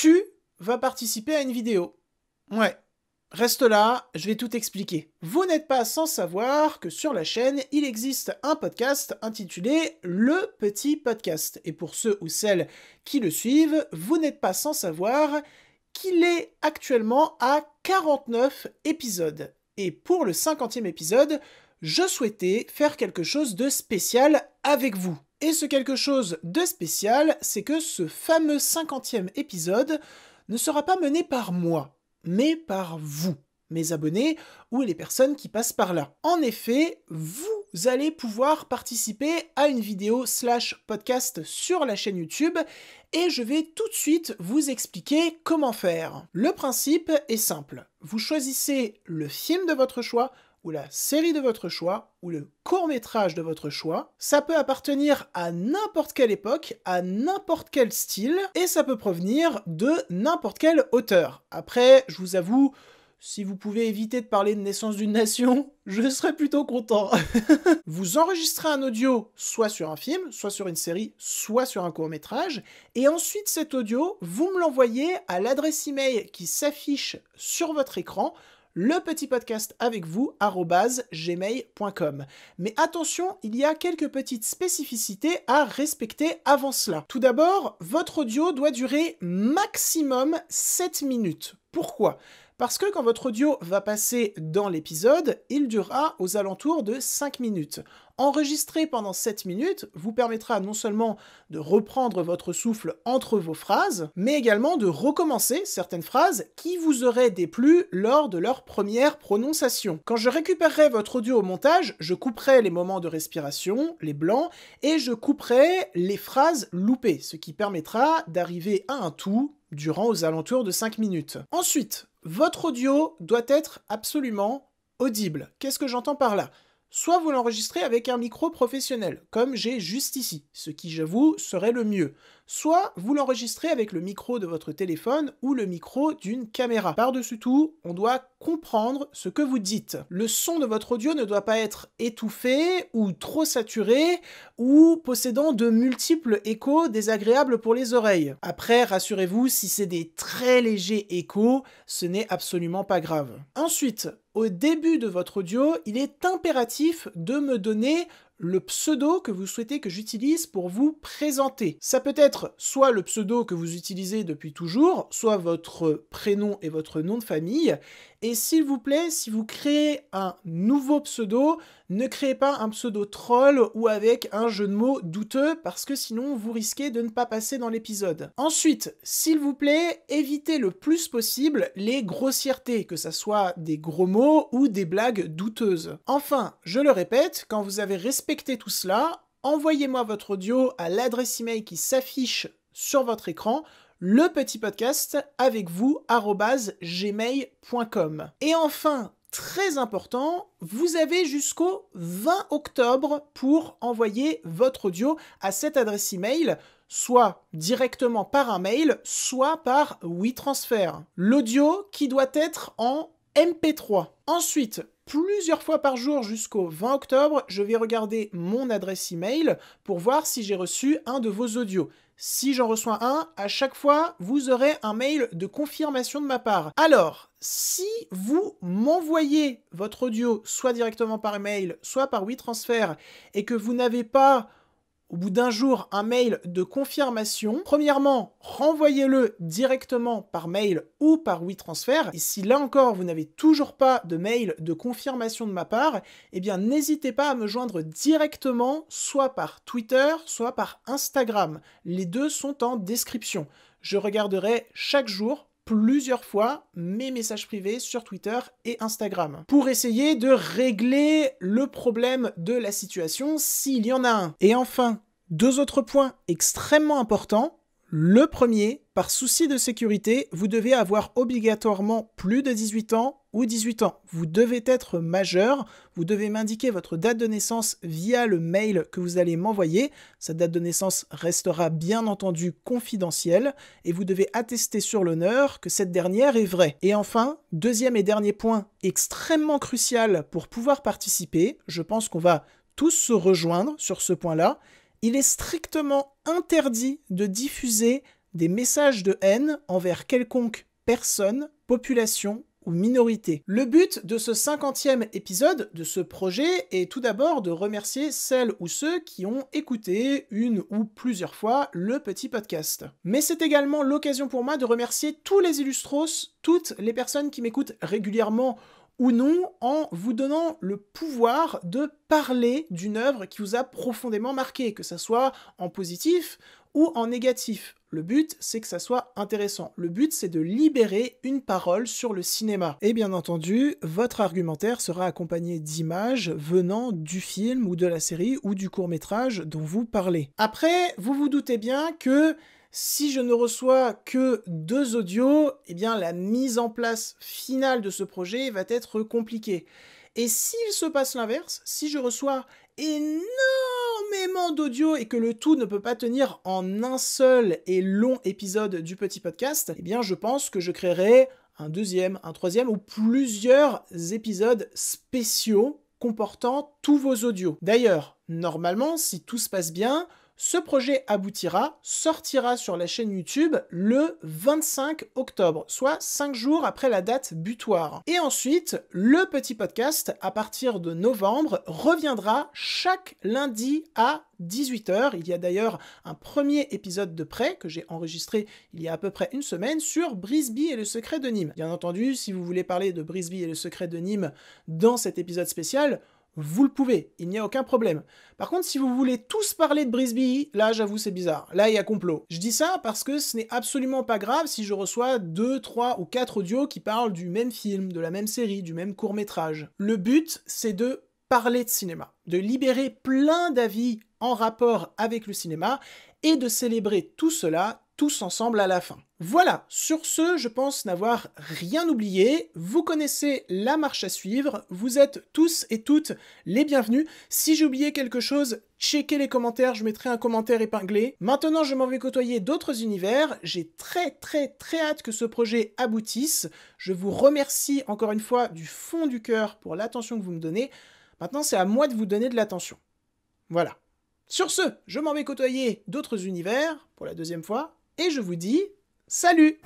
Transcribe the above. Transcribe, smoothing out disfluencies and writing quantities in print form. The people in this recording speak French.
tu vas participer à une vidéo. Ouais. Reste là, je vais tout expliquer. Vous n'êtes pas sans savoir que sur la chaîne, il existe un podcast intitulé Le Petit Podcast. Et pour ceux ou celles qui le suivent, vous n'êtes pas sans savoir qu'il est actuellement à 49 épisodes. Et pour le 50e épisode, je souhaitais faire quelque chose de spécial avec vous. Et ce quelque chose de spécial, c'est que ce fameux 50e épisode ne sera pas mené par moi, mais par vous, mes abonnés ou les personnes qui passent par là. En effet, vous allez pouvoir participer à une vidéo / podcast sur la chaîne YouTube et je vais tout de suite vous expliquer comment faire. Le principe est simple. Vous choisissez le film de votre choix, ou la série de votre choix, ou le court-métrage de votre choix. Ça peut appartenir à n'importe quelle époque, à n'importe quel style, et ça peut provenir de n'importe quel auteur. Après, je vous avoue, si vous pouvez éviter de parler de naissance d'une nation, je serais plutôt content. Vous enregistrez un audio soit sur un film, soit sur une série, soit sur un court-métrage, et ensuite cet audio, vous me l'envoyez à l'adresse email qui s'affiche sur votre écran, lepetitpodcastavecvous@gmail.com. Mais attention, il y a quelques petites spécificités à respecter avant cela. Tout d'abord, votre audio doit durer maximum 7 minutes. Pourquoi ? Parce que quand votre audio va passer dans l'épisode, il durera aux alentours de 5 minutes. Enregistrer pendant 7 minutes vous permettra non seulement de reprendre votre souffle entre vos phrases, mais également de recommencer certaines phrases qui vous auraient déplu lors de leur première prononciation. Quand je récupérerai votre audio au montage, je couperai les moments de respiration, les blancs, et je couperai les phrases loupées, ce qui permettra d'arriver à un tout durant aux alentours de 5 minutes. Ensuite, votre audio doit être absolument audible. Qu'est-ce que j'entends par là ? Soit vous l'enregistrez avec un micro professionnel, comme j'ai juste ici, ce qui, j'avoue, serait le mieux. Soit vous l'enregistrez avec le micro de votre téléphone ou le micro d'une caméra. Par-dessus tout, on doit comprendre ce que vous dites. Le son de votre audio ne doit pas être étouffé ou trop saturé ou possédant de multiples échos désagréables pour les oreilles. Après, rassurez-vous, si c'est des très légers échos, ce n'est absolument pas grave. Ensuite, au début de votre audio, il est impératif de me donner le pseudo que vous souhaitez que j'utilise pour vous présenter. Ça peut être soit le pseudo que vous utilisez depuis toujours, soit votre prénom et votre nom de famille. Et s'il vous plaît, si vous créez un nouveau pseudo, ne créez pas un pseudo troll ou avec un jeu de mots douteux parce que sinon vous risquez de ne pas passer dans l'épisode. Ensuite, s'il vous plaît, évitez le plus possible les grossièretés, que ça soit des gros mots ou des blagues douteuses. Enfin, je le répète, quand vous avez respecté tout cela, envoyez-moi votre audio à l'adresse email qui s'affiche sur votre écran, lepetitpodcastavecvous@gmail.com. Et enfin, très important, vous avez jusqu'au 20 octobre pour envoyer votre audio à cette adresse email, soit directement par un mail, soit par WeTransfer. L'audio qui doit être en MP3. Ensuite, plusieurs fois par jour jusqu'au 20 octobre, je vais regarder mon adresse email pour voir si j'ai reçu un de vos audios. Si j'en reçois un, à chaque fois, vous aurez un mail de confirmation de ma part. Alors, si vous m'envoyez votre audio soit directement par mail, soit par WeTransfer, et que vous n'avez pas, au bout d'un jour, un mail de confirmation, premièrement, renvoyez-le directement par mail ou par WeTransfer. Et si là encore, vous n'avez toujours pas de mail de confirmation de ma part, eh bien, n'hésitez pas à me joindre directement, soit par Twitter, soit par Instagram. Les deux sont en description. Je regarderai chaque jour, plusieurs fois, mes messages privés sur Twitter et Instagram pour essayer de régler le problème de la situation s'il y en a un. Et enfin, 2 autres points extrêmement importants. Le premier, par souci de sécurité, vous devez avoir obligatoirement plus de 18 ans ou 18 ans. Vous devez être majeur, vous devez m'indiquer votre date de naissance via le mail que vous allez m'envoyer. Cette date de naissance restera bien entendu confidentielle et vous devez attester sur l'honneur que cette dernière est vraie. Et enfin, deuxième et dernier point extrêmement crucial pour pouvoir participer, je pense qu'on va tous se rejoindre sur ce point-là, il est strictement interdit de diffuser des messages de haine envers quelconque personne, population ou minorité. Le but de ce 50e épisode de ce projet est tout d'abord de remercier celles ou ceux qui ont écouté une ou plusieurs fois le petit podcast. Mais c'est également l'occasion pour moi de remercier tous les illustros, toutes les personnes qui m'écoutent régulièrement ou non, en vous donnant le pouvoir de parler d'une œuvre qui vous a profondément marqué, que ça soit en positif ou en négatif. Le but, c'est que ça soit intéressant. Le but, c'est de libérer une parole sur le cinéma. Et bien entendu, votre argumentaire sera accompagné d'images venant du film ou de la série ou du court-métrage dont vous parlez. Après, vous vous doutez bien que si je ne reçois que 2 audios, eh bien la mise en place finale de ce projet va être compliquée. Et s'il se passe l'inverse, si je reçois énormément d'audio et que le tout ne peut pas tenir en un seul et long épisode du petit podcast, eh bien je pense que je créerai un 2e, un 3e ou plusieurs épisodes spéciaux comportant tous vos audios. D'ailleurs, normalement, si tout se passe bien, ce projet aboutira, sortira sur la chaîne YouTube le 25 octobre, soit 5 jours après la date butoir. Et ensuite, le petit podcast, à partir de novembre, reviendra chaque lundi à 18h. Il y a d'ailleurs un premier épisode de prêt que j'ai enregistré il y a à peu près une semaine sur Brisby et le secret de Nîmes. Bien entendu, si vous voulez parler de Brisby et le secret de Nîmes dans cet épisode spécial, vous le pouvez, il n'y a aucun problème. Par contre, si vous voulez tous parler de Brisby, là, j'avoue, c'est bizarre. Là, il y a complot. Je dis ça parce que ce n'est absolument pas grave si je reçois 2, 3 ou 4 audios qui parlent du même film, de la même série, du même court-métrage. Le but, c'est de parler de cinéma, de libérer plein d'avis en rapport avec le cinéma et de célébrer tout cela tous ensemble à la fin. Voilà, sur ce, je pense n'avoir rien oublié. Vous connaissez la marche à suivre, vous êtes tous et toutes les bienvenus. Si j'ai oublié quelque chose, checkez les commentaires, je mettrai un commentaire épinglé. Maintenant, je m'en vais côtoyer d'autres univers. J'ai très hâte que ce projet aboutisse. Je vous remercie encore une fois du fond du cœur pour l'attention que vous me donnez. Maintenant, c'est à moi de vous donner de l'attention. Voilà. Sur ce, je m'en vais côtoyer d'autres univers pour la 2e fois. Et je vous dis, salut!